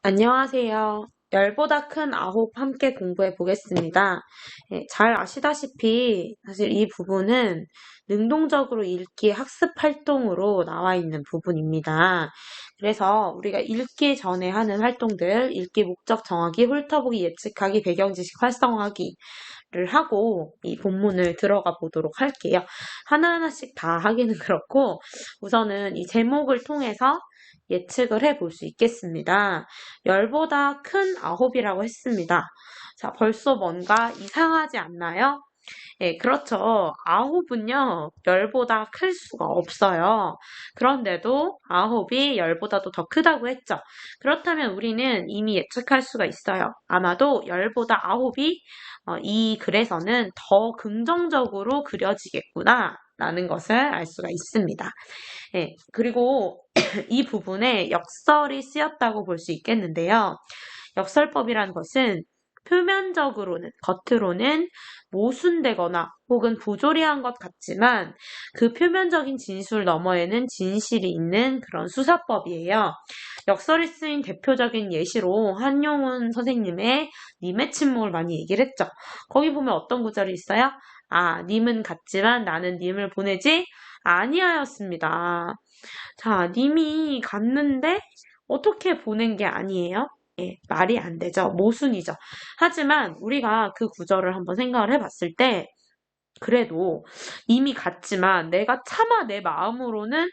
안녕하세요. 열보다 큰 아홉 함께 공부해 보겠습니다. 잘 아시다시피 사실 이 부분은 능동적으로 읽기 학습 활동으로 나와 있는 부분입니다. 그래서 우리가 읽기 전에 하는 활동들, 읽기 목적 정하기, 훑어보기, 예측하기, 배경 지식 활성화하기를 하고 이 본문을 들어가 보도록 할게요. 하나하나씩 다 하기는 그렇고 우선은 이 제목을 통해서 예측을 해 볼 수 있겠습니다. 열보다 큰 아홉이라고 했습니다. 자, 벌써 뭔가 이상하지 않나요? 예, 그렇죠. 아홉은요, 열보다 클 수가 없어요. 그런데도 아홉이 열보다도 더 크다고 했죠. 그렇다면 우리는 이미 예측할 수가 있어요. 아마도 열보다 아홉이 이 글에서는 더 긍정적으로 그려지겠구나. 라는 것을 알 수가 있습니다. 예, 그리고 이 부분에 역설이 쓰였다고 볼 수 있겠는데요. 역설법이란 것은 표면적으로는, 겉으로는 모순되거나 혹은 부조리한 것 같지만 그 표면적인 진술 너머에는 진실이 있는 그런 수사법이에요. 역설이 쓰인 대표적인 예시로 한용운 선생님의 님의 침묵을 많이 얘기를 했죠. 거기 보면 어떤 구절이 있어요? 아, 님은 갔지만 나는 님을 보내지 아니하였습니다. 자, 님이 갔는데 어떻게 보낸 게 아니에요? 예, 말이 안 되죠. 모순이죠. 하지만 우리가 그 구절을 한번 생각을 해봤을 때 그래도 이미 갔지만 내가 차마 내 마음으로는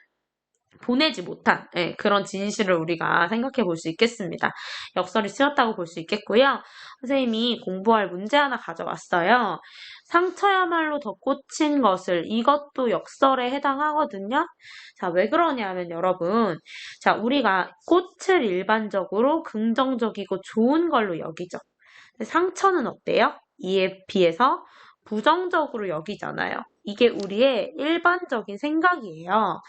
보내지 못한 그런 진실을 우리가 생각해 볼 수 있겠습니다. 역설이 쓰였다고 볼 수 있겠고요. 선생님이 공부할 문제 하나 가져왔어요. 상처야말로 더 꽂힌 것을 이것도 역설에 해당하거든요. 자, 왜 그러냐면 여러분, 자, 우리가 꽃을 일반적으로 긍정적이고 좋은 걸로 여기죠. 상처는 어때요? 이에 비해서 부정적으로 여기잖아요. 이게 우리의 일반적인 생각이에요.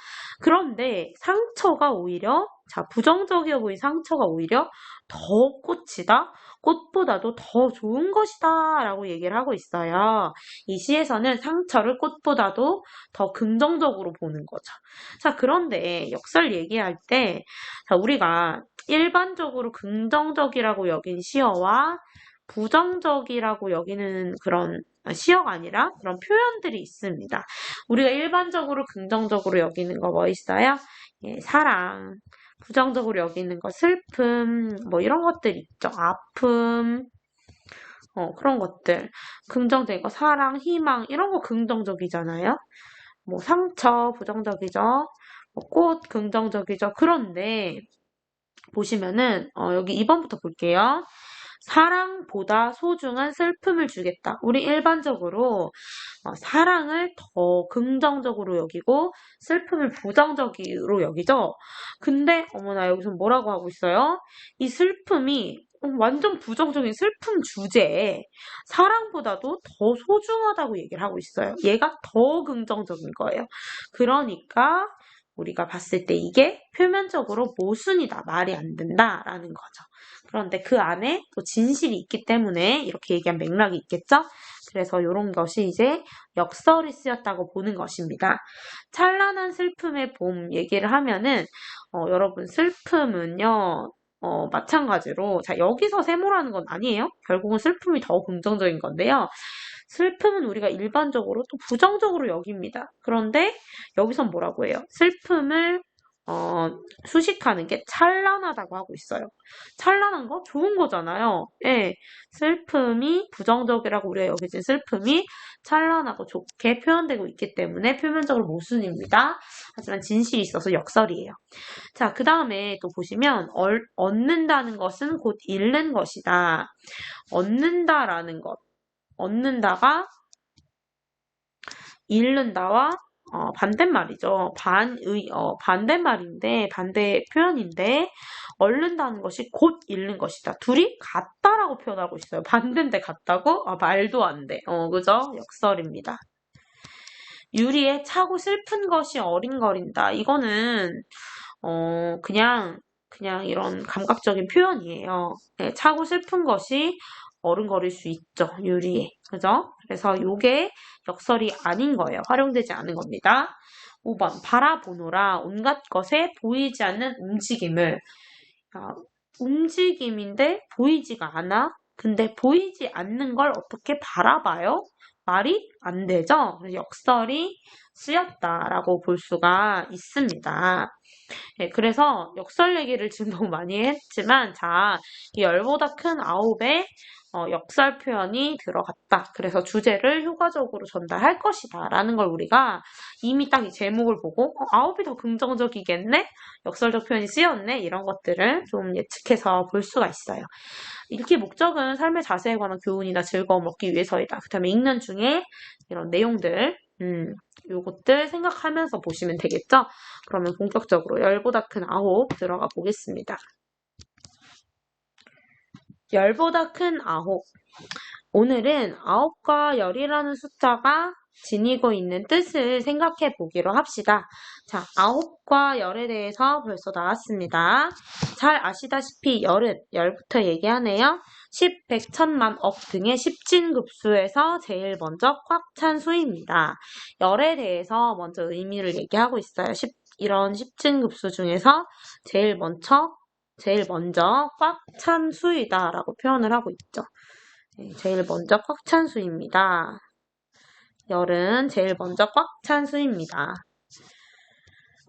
그런데 상처가 오히려, 자, 부정적이어 보인 상처가 오히려 더 꽃이다? 꽃보다도 더 좋은 것이다 라고 얘기를 하고 있어요. 이 시에서는 상처를 꽃보다도 더 긍정적으로 보는 거죠. 자, 그런데 역설 얘기할 때, 자, 우리가 일반적으로 긍정적이라고 여긴 시어와 부정적이라고 여기는 그런 시어가 아니라 그런 표현들이 있습니다. 우리가 일반적으로 긍정적으로 여기는 거 뭐 있어요? 예, 사랑. 부정적으로 여기는 거 슬픔, 뭐 이런 것들 있죠. 아픔, 그런 것들. 긍정적인 거 사랑, 희망 이런 거 긍정적이잖아요. 뭐 상처 부정적이죠. 뭐 꽃 긍정적이죠. 그런데 보시면은 여기 2번부터 볼게요. 사랑보다 소중한 슬픔을 주겠다. 우리 일반적으로 사랑을 더 긍정적으로 여기고 슬픔을 부정적으로 여기죠. 근데 어머나 여기서 뭐라고 하고 있어요? 이 슬픔이 완전 부정적인 슬픔 주제에 사랑보다도 더 소중하다고 얘기를 하고 있어요. 얘가 더 긍정적인 거예요. 그러니까 우리가 봤을 때 이게 표면적으로 모순이다, 말이 안 된다라는 거죠. 그런데 그 안에 또 진실이 있기 때문에 이렇게 얘기한 맥락이 있겠죠? 그래서 이런 것이 이제 역설이 쓰였다고 보는 것입니다. 찬란한 슬픔의 봄 얘기를 하면은 여러분 슬픔은요 마찬가지로 자 여기서 세모라는 건 아니에요. 결국은 슬픔이 더 긍정적인 건데요. 슬픔은 우리가 일반적으로 또 부정적으로 여깁니다. 그런데 여기선 뭐라고 해요? 슬픔을 수식하는 게 찬란하다고 하고 있어요. 찬란한 거 좋은 거잖아요. 예, 슬픔이 부정적이라고 우리가 여기진 슬픔이 찬란하고 좋게 표현되고 있기 때문에 표면적으로 모순입니다. 하지만 진실이 있어서 역설이에요. 자, 그 다음에 또 보시면 얻는다는 것은 곧 잃는 것이다. 얻는다라는 것. 얻는다가 잃는다와 반대말이죠. 반대말인데, 반대 표현인데, 얻는다는 것이 곧 잃는 것이다. 둘이 같다라고 표현하고 있어요. 반대인데 같다고? 아, 말도 안 돼. 그죠? 역설입니다. 유리에 차고 슬픈 것이 어린거린다. 이거는, 그냥 이런 감각적인 표현이에요. 네, 차고 슬픈 것이 어른거릴 수 있죠. 유리에. 그죠? 그래서 요게 역설이 아닌 거예요. 활용되지 않은 겁니다. 5번 바라보노라 온갖 것에 보이지 않는 움직임을 움직임인데 보이지가 않아? 근데 보이지 않는 걸 어떻게 바라봐요? 말이 안 되죠? 그래서 역설이 쓰였다라고 볼 수가 있습니다. 네, 그래서 역설 얘기를 지금 너무 많이 했지만, 자, 이 열보다 큰 아홉에 역설 표현이 들어갔다. 그래서 주제를 효과적으로 전달할 것이다. 라는 걸 우리가 이미 딱 이 제목을 보고, 아홉이 더 긍정적이겠네? 역설적 표현이 쓰였네? 이런 것들을 좀 예측해서 볼 수가 있어요. 읽기 목적은 삶의 자세에 관한 교훈이나 즐거움을 얻기 위해서이다. 그 다음에 읽는 중에 이런 내용들, 요것들 생각하면서 보시면 되겠죠? 그러면 본격적으로 열보다 큰 아홉 들어가 보겠습니다. 열보다 큰 아홉. 오늘은 아홉과 열이라는 숫자가 지니고 있는 뜻을 생각해 보기로 합시다. 자, 아홉과 열에 대해서 벌써 나왔습니다. 잘 아시다시피 열부터 얘기하네요. 10, 100, 1000만, 억 등의 십진급수에서 제일 먼저 꽉 찬 수입니다. 열에 대해서 먼저 의미를 얘기하고 있어요. 이런 십진급수 중에서 제일 먼저 꽉 찬 수이다 라고 표현을 하고 있죠. 제일 먼저 꽉 찬 수입니다. 열은 제일 먼저 꽉 찬 수입니다.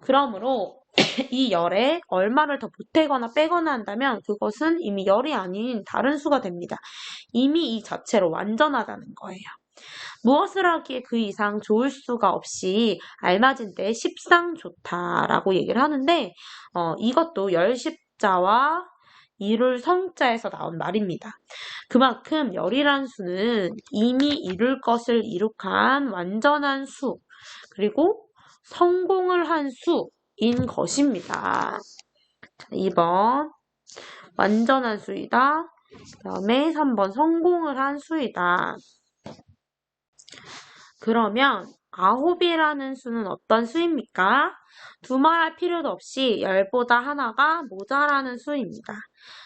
그러므로 이 열에 얼마를 더 보태거나 빼거나 한다면 그것은 이미 열이 아닌 다른 수가 됩니다. 이미 이 자체로 완전하다는 거예요. 무엇을 하기에 그 이상 좋을 수가 없이 알맞은 때에 십상 좋다라고 얘기를 하는데 이것도 열십자와 이룰 성자에서 나온 말입니다. 그만큼 열이란 수는 이미 이룰 것을 이룩한 완전한 수, 그리고 성공을 한 수인 것입니다. 2번 완전한 수이다. 그 다음에 3번 성공을 한 수이다. 그러면 아홉이라는 수는 어떤 수입니까? 두말할 필요도 없이 열보다 하나가 모자라는 수입니다.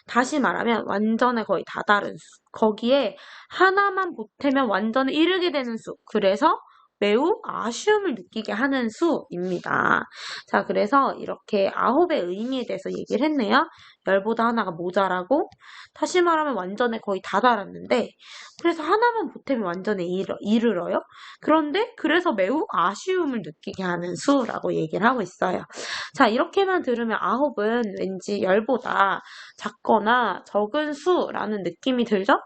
다시 말하면 완전에 거의 다다른 수. 거기에 하나만 보태면 완전에 이르게 되는 수. 그래서 매우 아쉬움을 느끼게 하는 수입니다. 자, 그래서 이렇게 아홉의 의미에 대해서 얘기를 했네요. 열보다 하나가 모자라고, 다시 말하면 완전에 거의 다다랐는데, 그래서 하나만 보태면 완전에 이르러요. 그런데 그래서 매우 아쉬움을 느끼게 하는 수라고 얘기를 하고 있어요. 자, 이렇게만 들으면 아홉은 왠지 열보다 작거나 적은 수라는 느낌이 들죠?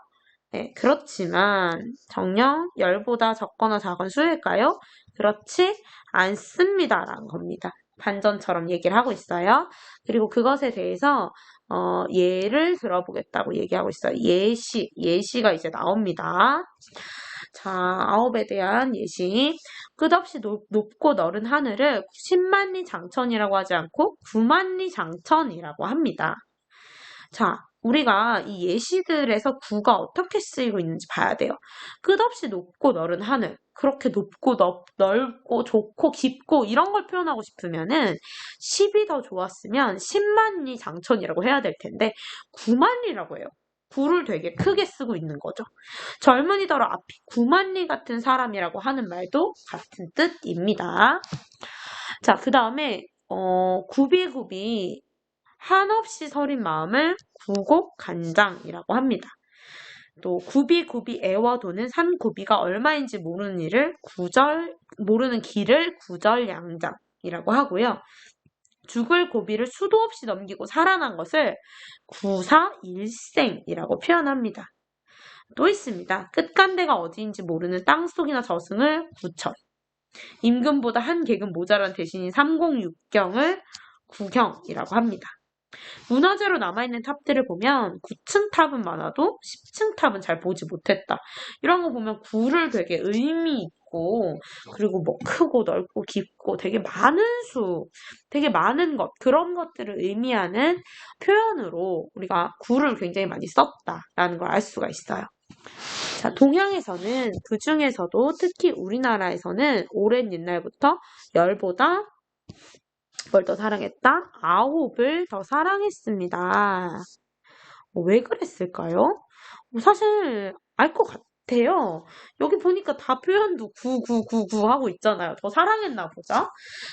네, 그렇지만 정녕 열보다 적거나 작은 수일까요? 그렇지 않습니다라는 겁니다. 반전처럼 얘기를 하고 있어요. 그리고 그것에 대해서 예를 들어보겠다고 얘기하고 있어요. 예시가 이제 나옵니다. 자, 아홉에 대한 예시. 끝없이 높고 너른 하늘을 10만리 장천이라고 하지 않고 9만리 장천이라고 합니다. 자, 우리가 이 예시들에서 구가 어떻게 쓰이고 있는지 봐야 돼요. 끝없이 높고 너른 하늘. 그렇게 높고 넓고 좋고 깊고 이런 걸 표현하고 싶으면은 10이 더 좋았으면 10만리 장천이라고 해야 될 텐데 9만리라고 해요. 9를 되게 크게 쓰고 있는 거죠. 젊은이더러 앞이 9만리 같은 사람이라고 하는 말도 같은 뜻입니다. 자, 그 다음에 굽이굽이 한없이 서린 마음을 구곡간장이라고 합니다. 또 굽이굽이 애워도는 산고비가 얼마인지 모르는 길을 구절양장이라고 하고요. 죽을 고비를 수도 없이 넘기고 살아난 것을 구사일생이라고 표현합니다. 또 있습니다. 끝간대가 어디인지 모르는 땅속이나 저승을 구천. 임금보다 한 계급 모자란 대신인 306경을 구경이라고 합니다. 문화재로 남아있는 탑들을 보면 9층 탑은 많아도 10층 탑은 잘 보지 못했다. 이런 거 보면 9를 되게 의미 있고 그리고 뭐 크고 넓고 깊고 되게 많은 수, 되게 많은 것, 그런 것들을 의미하는 표현으로 우리가 9를 굉장히 많이 썼다라는 걸 알 수가 있어요. 자, 동양에서는 그 중에서도 특히 우리나라에서는 오랜 옛날부터 열보다 뭘 더 사랑했다? 아홉을 더 사랑했습니다. 왜 그랬을까요? 사실 알 것 같아요. 여기 보니까 다 표현도 9999 하고 있잖아요. 더 사랑했나 보자.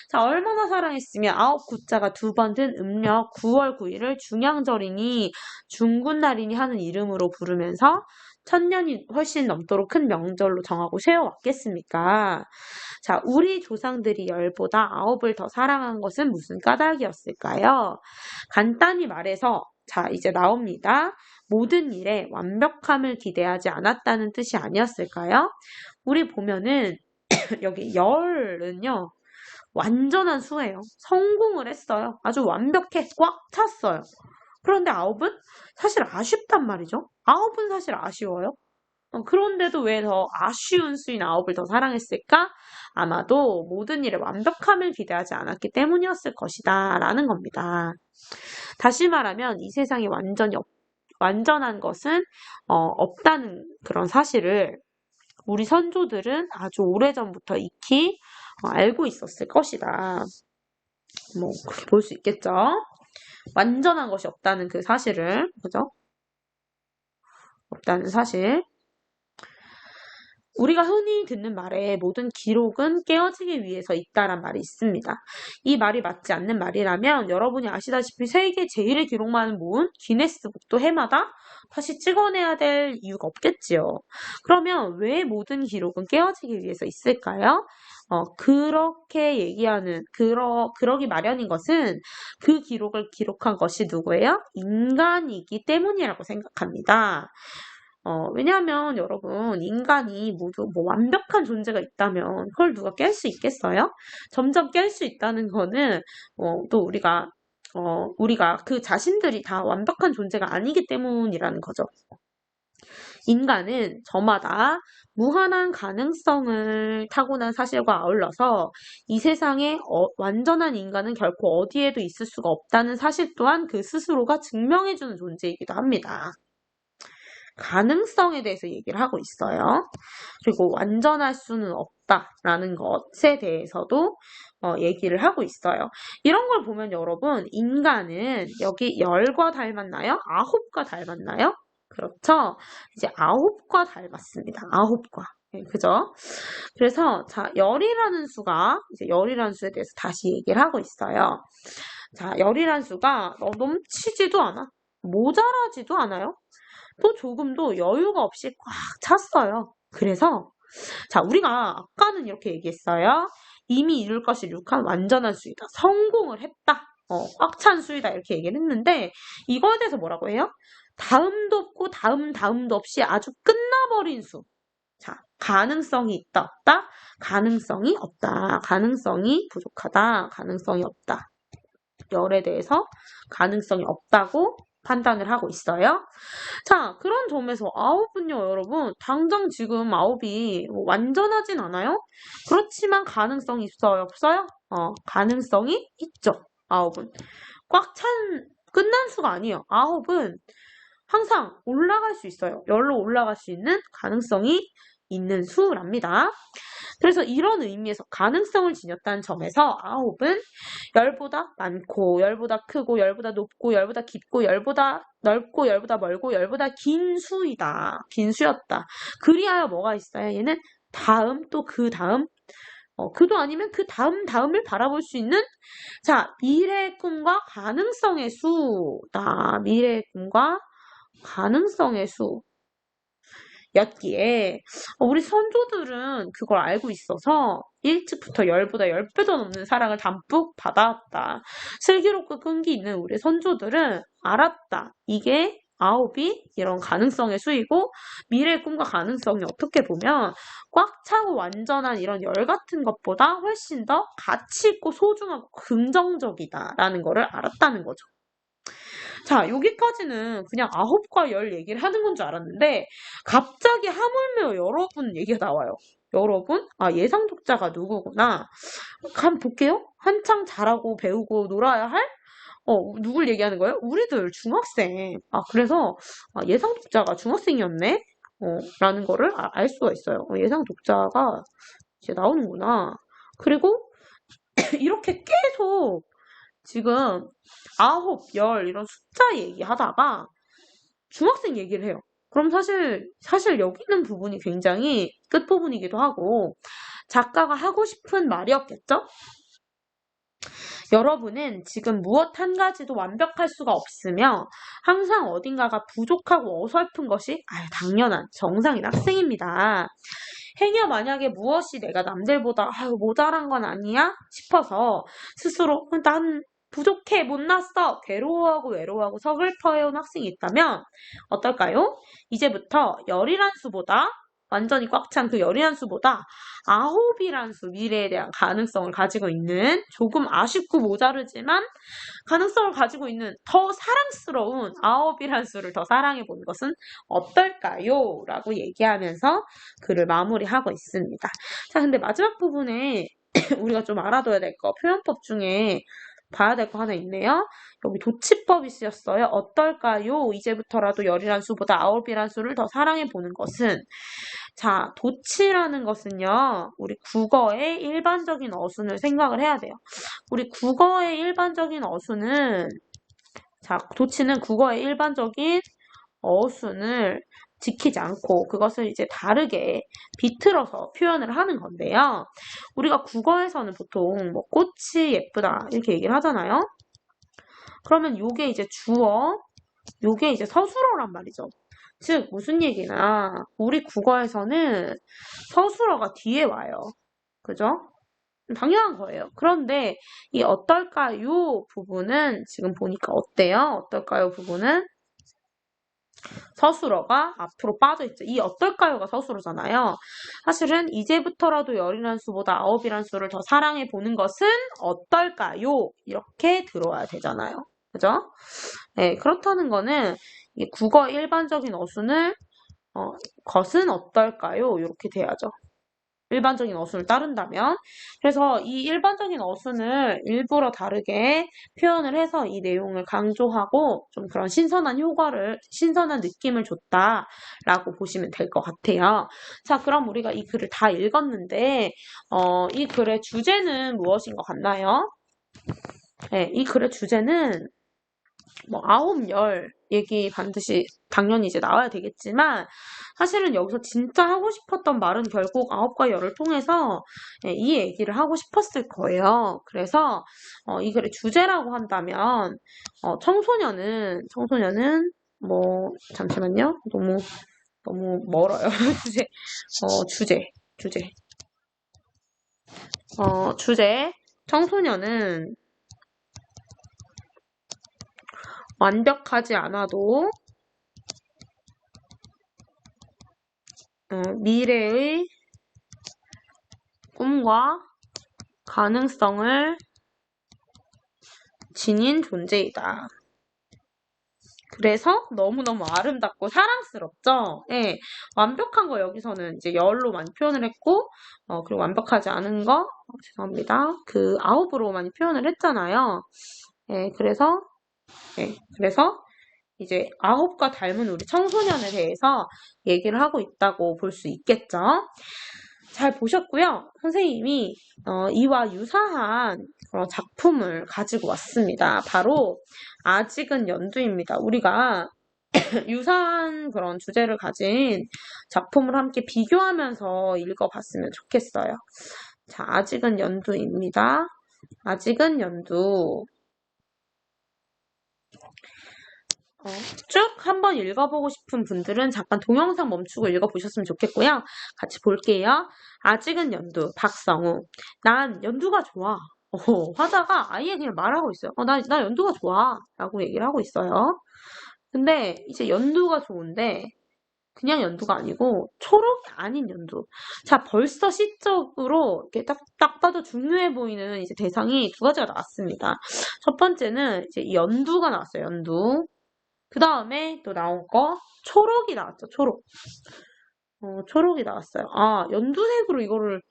자, 얼마나 사랑했으면 9구자가 두 번 든 음력 9월 9일을 중양절이니 중군날이니 하는 이름으로 부르면서 천년이 훨씬 넘도록 큰 명절로 정하고 세워왔겠습니까? 자, 우리 조상들이 열보다 9을 더 사랑한 것은 무슨 까닭이었을까요? 간단히 말해서 자, 이제 나옵니다. 모든 일에 완벽함을 기대하지 않았다는 뜻이 아니었을까요? 우리 보면은 여기 열은요. 완전한 수예요. 성공을 했어요. 아주 완벽해. 꽉 찼어요. 그런데 9은 사실 아쉽단 말이죠. 9은 사실 아쉬워요. 그런데도 왜 더 아쉬운 수인 9을 더 사랑했을까? 아마도 모든 일에 완벽함을 기대하지 않았기 때문이었을 것이다 라는 겁니다. 다시 말하면 이 세상에 완전한 것은 없다는 그런 사실을 우리 선조들은 아주 오래전부터 익히 알고 있었을 것이다. 뭐 볼 수 있겠죠. 완전한 것이 없다는 그 사실을, 그죠? 없다는 사실. 우리가 흔히 듣는 말에 모든 기록은 깨어지기 위해서 있다란 말이 있습니다. 이 말이 맞지 않는 말이라면 여러분이 아시다시피 세계 제일의 기록만을 모은 기네스북도 해마다 다시 찍어내야 될 이유가 없겠지요. 그러면 왜 모든 기록은 깨어지기 위해서 있을까요? 그렇게 얘기하는, 그러기 마련인 것은 그 기록을 기록한 것이 누구예요? 인간이기 때문이라고 생각합니다. 왜냐하면 여러분, 인간이 모두 뭐 완벽한 존재가 있다면 그걸 누가 깰 수 있겠어요? 점점 깰 수 있다는 거는, 또 우리가 그 자신들이 다 완벽한 존재가 아니기 때문이라는 거죠. 인간은 저마다 무한한 가능성을 타고난 사실과 아울러서 이 세상에 완전한 인간은 결코 어디에도 있을 수가 없다는 사실 또한 그 스스로가 증명해주는 존재이기도 합니다. 가능성에 대해서 얘기를 하고 있어요. 그리고 완전할 수는 없다라는 것에 대해서도 얘기를 하고 있어요. 이런 걸 보면 여러분, 인간은 여기 열과 닮았나요? 9과 닮았나요? 그렇죠? 이제 9과 닮았습니다. 9과. 네, 그죠? 그래서 자, 열이라는 수가 이제 열이라는 수에 대해서 다시 얘기를 하고 있어요. 자, 열이라는 수가 넘치지도 않아. 모자라지도 않아요. 또 조금도 여유가 없이 꽉 찼어요. 그래서 자, 우리가 아까는 이렇게 얘기했어요. 이미 이룰 것이 룩한 완전한 수이다. 성공을 했다. 꽉 찬 수이다. 이렇게 얘기를 했는데 이거에 대해서 뭐라고 해요? 다음도 없고 다음도 없이 아주 끝나버린 수. 자, 가능성이 있다, 없다? 가능성이 없다. 가능성이 부족하다. 가능성이 없다. 열에 대해서 가능성이 없다고 판단을 하고 있어요. 자, 그런 점에서 9은요, 여러분, 당장 지금 9이 완전하진 않아요? 그렇지만 가능성이 있어요, 없어요? 가능성이 있죠, 9은. 끝난 수가 아니에요. 9은 항상 올라갈 수 있어요. 열로 올라갈 수 있는 가능성이 있는 수랍니다. 그래서 이런 의미에서 가능성을 지녔다는 점에서 9은 열보다 많고, 열보다 크고, 열보다 높고, 열보다 깊고, 열보다 넓고, 열보다 멀고, 열보다 긴 수이다. 긴 수였다. 그리하여 뭐가 있어요? 얘는 다음 또 그 다음 그도 아니면 그 다음을 바라볼 수 있는 자, 미래의 꿈과 가능성의 수다. 미래의 꿈과 가능성의 수. 였기에 우리 선조들은 그걸 알고 있어서 일찍부터 열보다 10배도 넘는 사랑을 담뿍 받아왔다. 슬기롭고 끈기 있는 우리 선조들은 알았다. 이게 9이 이런 가능성의 수이고 미래의 꿈과 가능성이 어떻게 보면 꽉 차고 완전한 이런 열 같은 것보다 훨씬 더 가치 있고 소중하고 긍정적이다라는 거를 알았다는 거죠. 자, 여기까지는 그냥 9과 열 얘기를 하는 건 줄 알았는데 갑자기 하물며 여러분 얘기가 나와요. 여러분? 예상 독자가 누구구나. 한번 볼게요. 한창 잘하고 배우고 놀아야 할? 누굴 얘기하는 거예요? 우리들 중학생. 그래서 예상 독자가 중학생이었네? 라는 거를 알 수가 있어요. 예상 독자가 이제 나오는구나. 그리고 이렇게 계속 지금 9, 10 이런 숫자 얘기하다가 중학생 얘기를 해요. 그럼 사실 여기 있는 부분이 굉장히 끝부분이기도 하고 작가가 하고 싶은 말이었겠죠? 여러분은 지금 무엇 한 가지도 완벽할 수가 없으며 항상 어딘가가 부족하고 어설픈 것이 당연한 정상인 학생입니다. 행여 만약에 무엇이 내가 남들보다 모자란 건 아니야 싶어서 스스로 난 부족해, 못났어, 괴로워하고 외로워하고 서글퍼해온 학생이 있다면 어떨까요? 이제부터 열이란 수보다 완전히 꽉 찬 그 열이란 수보다 9이란 수, 미래에 대한 가능성을 가지고 있는 조금 아쉽고 모자르지만 가능성을 가지고 있는 더 사랑스러운 9이란 수를 더 사랑해보는 것은 어떨까요? 라고 얘기하면서 글을 마무리하고 있습니다. 자, 근데 마지막 부분에 우리가 좀 알아둬야 될 거, 표현법 중에 봐야 될 거 하나 있네요. 여기 도치법이 쓰였어요. 어떨까요? 이제부터라도 열이란 수보다 9이란 수를 더 사랑해보는 것은 자, 도치라는 것은요, 우리 국어의 일반적인 어순을 생각을 해야 돼요. 우리 국어의 일반적인 어순은, 자, 도치는 국어의 일반적인 어순을 지키지 않고 그것을 이제 다르게 비틀어서 표현을 하는 건데요. 우리가 국어에서는 보통 뭐 꽃이 예쁘다 이렇게 얘기를 하잖아요. 그러면 요게 이제 주어, 요게 이제 서술어란 말이죠. 즉 무슨 얘기나 우리 국어에서는 서술어가 뒤에 와요. 그죠? 당연한 거예요. 그런데 이 어떨까요 부분은 지금 보니까 어때요? 어떨까요 부분은 서술어가 앞으로 빠져있죠. 이 어떨까요가 서술어잖아요. 사실은 이제부터라도 열이란 수보다 9이란 수를 더 사랑해 보는 것은 어떨까요? 이렇게 들어와야 되잖아요. 그죠? 네, 그렇다는 거는 국어 일반적인 어순을 것은 어떨까요? 이렇게 돼야죠. 일반적인 어순을 따른다면. 그래서 이 일반적인 어순을 일부러 다르게 표현을 해서 이 내용을 강조하고 좀 그런 신선한 느낌을 줬다라고 보시면 될 것 같아요. 자, 그럼 우리가 이 글을 다 읽었는데, 이 글의 주제는 무엇인 것 같나요? 네, 이 글의 주제는 뭐 9, 10 얘기 반드시 당연히 이제 나와야 되겠지만 사실은 여기서 진짜 하고 싶었던 말은 결국 9과 10을 통해서 이 얘기를 하고 싶었을 거예요. 그래서 이 글의 주제라고 한다면 청소년은 뭐 잠시만요. 너무 멀어요. 주제 청소년은 완벽하지 않아도 미래의 꿈과 가능성을 지닌 존재이다. 그래서 너무너무 아름답고 사랑스럽죠? 예, 완벽한 거 여기서는 이제 열로 많이 표현을 했고, 그리고 완벽하지 않은 거, 죄송합니다. 그 9으로 많이 표현을 했잖아요. 예, 그래서 이제 9과 닮은 우리 청소년에 대해서 얘기를 하고 있다고 볼 수 있겠죠. 잘 보셨고요. 선생님이 이와 유사한 그런 작품을 가지고 왔습니다. 바로 아직은 연두입니다. 우리가 유사한 그런 주제를 가진 작품을 함께 비교하면서 읽어봤으면 좋겠어요. 자, 아직은 연두입니다. 아직은 연두. 쭉 한번 읽어보고 싶은 분들은 잠깐 동영상 멈추고 읽어보셨으면 좋겠고요. 같이 볼게요. 아직은 연두, 박성우. 난 연두가 좋아. 화자가 아예 그냥 말하고 있어요. 나 연두가 좋아. 라고 얘기를 하고 있어요. 근데 이제 연두가 좋은데 그냥 연두가 아니고 초록이 아닌 연두. 자, 벌써 시적으로 이렇게 딱 봐도 중요해 보이는 이제 대상이 두 가지가 나왔습니다. 첫 번째는 이제 연두가 나왔어요. 연두. 그 다음에 또 나온 거 초록이 나왔죠. 초록. 초록이 나왔어요. 연두색으로 이거를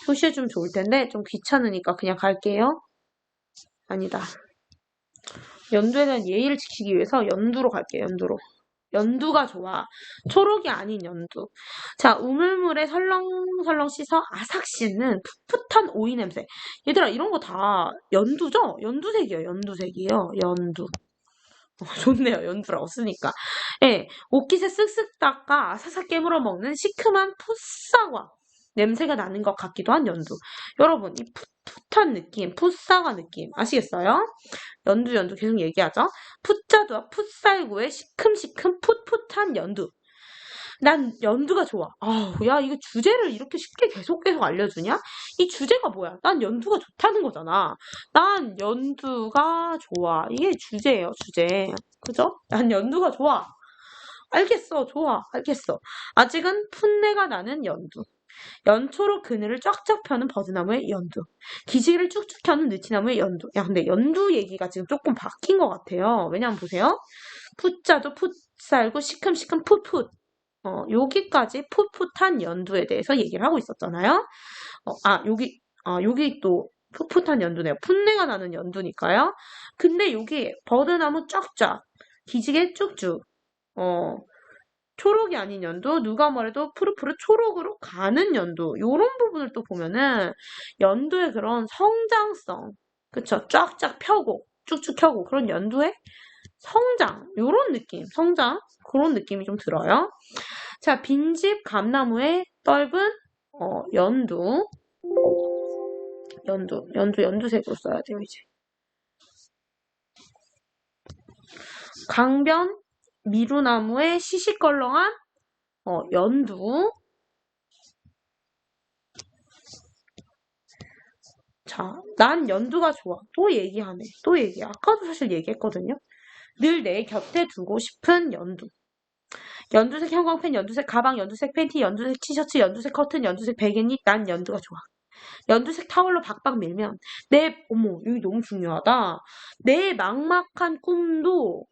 표시해주면 좋을 텐데 좀 귀찮으니까 그냥 갈게요. 아니다. 연두에 대한 예의를 지키기 위해서 연두로 갈게요. 연두로. 연두가 좋아. 초록이 아닌 연두. 자, 우물물에 설렁설렁 씻어 아삭 씻는 풋풋한 오이 냄새. 얘들아, 이런 거 다 연두죠? 연두색이에요. 연두색이에요. 연두. 좋네요. 연두라고 쓰니까. 예, 옷깃에 쓱쓱 닦아 아사삭 깨물어 먹는 시큼한 풋사과. 냄새가 나는 것 같기도 한 연두. 여러분, 이 풋풋한 느낌, 풋사과 느낌 아시겠어요? 연두 계속 얘기하죠. 풋자두와 풋살구의 시큼시큼 풋풋한 연두. 난 연두가 좋아. 아우, 야, 이거 주제를 이렇게 쉽게 계속 알려주냐? 이 주제가 뭐야? 난 연두가 좋다는 거잖아. 난 연두가 좋아. 이게 주제예요, 주제. 그죠? 난 연두가 좋아. 알겠어, 좋아, 알겠어. 아직은 풋내가 나는 연두. 연초로 그늘을 쫙쫙 펴는 버드나무의 연두. 기지개를 쭉쭉 펴는 느티나무의 연두. 야, 근데 연두 얘기가 지금 조금 바뀐 것 같아요. 왜냐면 보세요. 풋자도 풋살고 시큼시큼 풋풋. 여기까지 풋풋한 연두에 대해서 얘기를 하고 있었잖아요. 여기 또 풋풋한 연두네요. 풋내가 나는 연두니까요. 근데 여기 버드나무 쫙쫙, 기지개 쭉쭉, 초록이 아닌 연두, 누가 뭐래도 푸르푸르 초록으로 가는 연두, 요런 부분을 또 보면은 연두의 그런 성장성, 그쵸? 쫙쫙 펴고, 쭉쭉 펴고, 그런 연두의 성장, 요런 느낌, 성장, 그런 느낌이 좀 들어요. 자, 빈집 감나무의 떫은 연두. 연두색으로 써야 돼요, 이제. 강변 미루나무의 시시껄렁한 연두. 자, 난 연두가 좋아. 또 얘기하네. 또 얘기해. 아까도 사실 얘기했거든요. 늘 내 곁에 두고 싶은 연두. 연두색 형광펜, 연두색 가방, 연두색 팬티, 연두색 티셔츠, 연두색 커튼, 연두색 베개니. 난 연두가 좋아. 연두색 타월로 박박 밀면 어머, 여기 너무 중요하다. 내 막막한 꿈도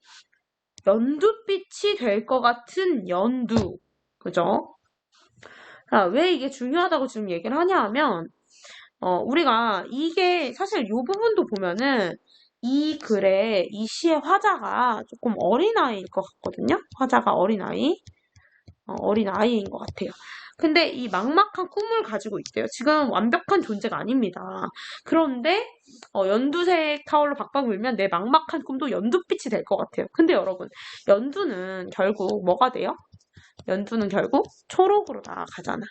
연두빛이 될 것 같은 연두. 그죠? 자, 왜 이게 중요하다고 지금 얘기를 하냐 하면, 우리가 이게 사실 이 부분도 보면은 이 글의 이 시의 화자가 조금 어린아이일 것 같거든요. 화자가 어린아이인 것 같아요. 근데 이 막막한 꿈을 가지고 있대요. 지금 완벽한 존재가 아닙니다. 그런데 연두색 타월로 박박 밀면 내 막막한 꿈도 연두빛이 될 것 같아요. 근데 여러분, 연두는 결국 뭐가 돼요? 연두는 결국 초록으로 나아가잖아.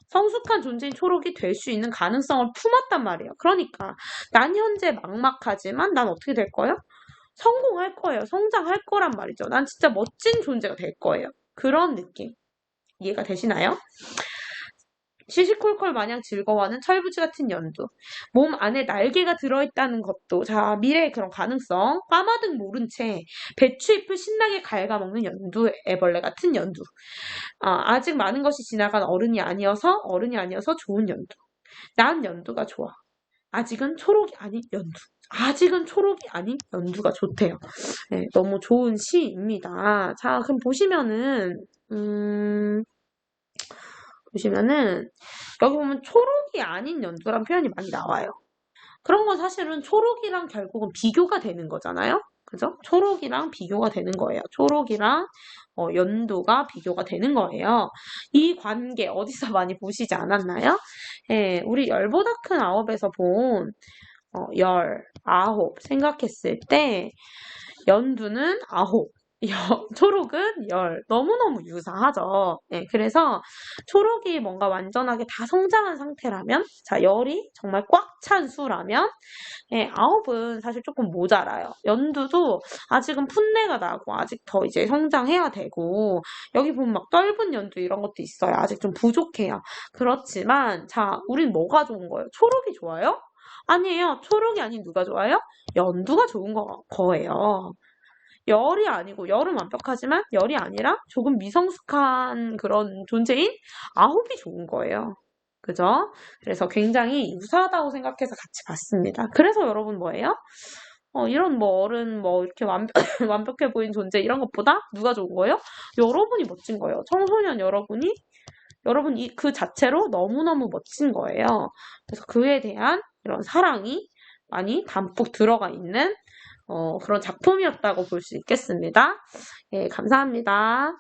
성숙한 존재인 초록이 될 수 있는 가능성을 품었단 말이에요. 그러니까 난 현재 막막하지만 난 어떻게 될 거예요? 성공할 거예요. 성장할 거란 말이죠. 난 진짜 멋진 존재가 될 거예요. 그런 느낌. 이해가 되시나요? 시시콜콜 마냥 즐거워하는 철부지 같은 연두. 몸 안에 날개가 들어있다는 것도, 자, 미래의 그런 가능성. 까마득 모른 채 배추잎을 신나게 갉아먹는 연두, 애벌레 같은 연두. 아직 많은 것이 지나간 어른이 아니어서 좋은 연두. 난 연두가 좋아. 아직은 초록이 아닌 연두. 아직은 초록이 아닌 연두가 좋대요. 네, 너무 좋은 시입니다. 자, 그럼 보시면은 여기 보면 초록이 아닌 연두란 표현이 많이 나와요. 그런 건 사실은 초록이랑 결국은 비교가 되는 거잖아요. 그죠? 초록이랑 비교가 되는 거예요. 초록이랑 연두가 비교가 되는 거예요. 이 관계 어디서 많이 보시지 않았나요? 예, 우리 열보다 큰 아홉에서 본 아홉 생각했을 때 연두는 아홉, 초록은 열. 너무너무 유사하죠. 네, 그래서 초록이 뭔가 완전하게 다 성장한 상태라면, 자, 열이 정말 꽉 찬 수라면, 아홉은 사실 조금 모자라요. 연두도 아직은 풋내가 나고, 아직 더 이제 성장해야 되고, 여기 보면 막 떫은 연두 이런 것도 있어요. 아직 좀 부족해요. 그렇지만, 자, 우린 뭐가 좋은 거예요? 초록이 좋아요? 아니에요. 초록이 아닌 누가 좋아요? 연두가 좋은 거예요. 열이 아니고, 열은 완벽하지만 열이 아니라 조금 미성숙한 그런 존재인 아홉이 좋은 거예요. 그죠? 그래서 굉장히 유사하다고 생각해서 같이 봤습니다. 그래서 여러분 뭐예요? 이런 어른 이렇게 완벽해 보이는 존재 이런 것보다 누가 좋은 거예요? 여러분이 멋진 거예요. 청소년 여러분이 그 자체로 너무너무 멋진 거예요. 그래서 그에 대한 이런 사랑이 많이 담뿍 들어가 있는 그런 작품이었다고 볼 수 있겠습니다. 예, 감사합니다.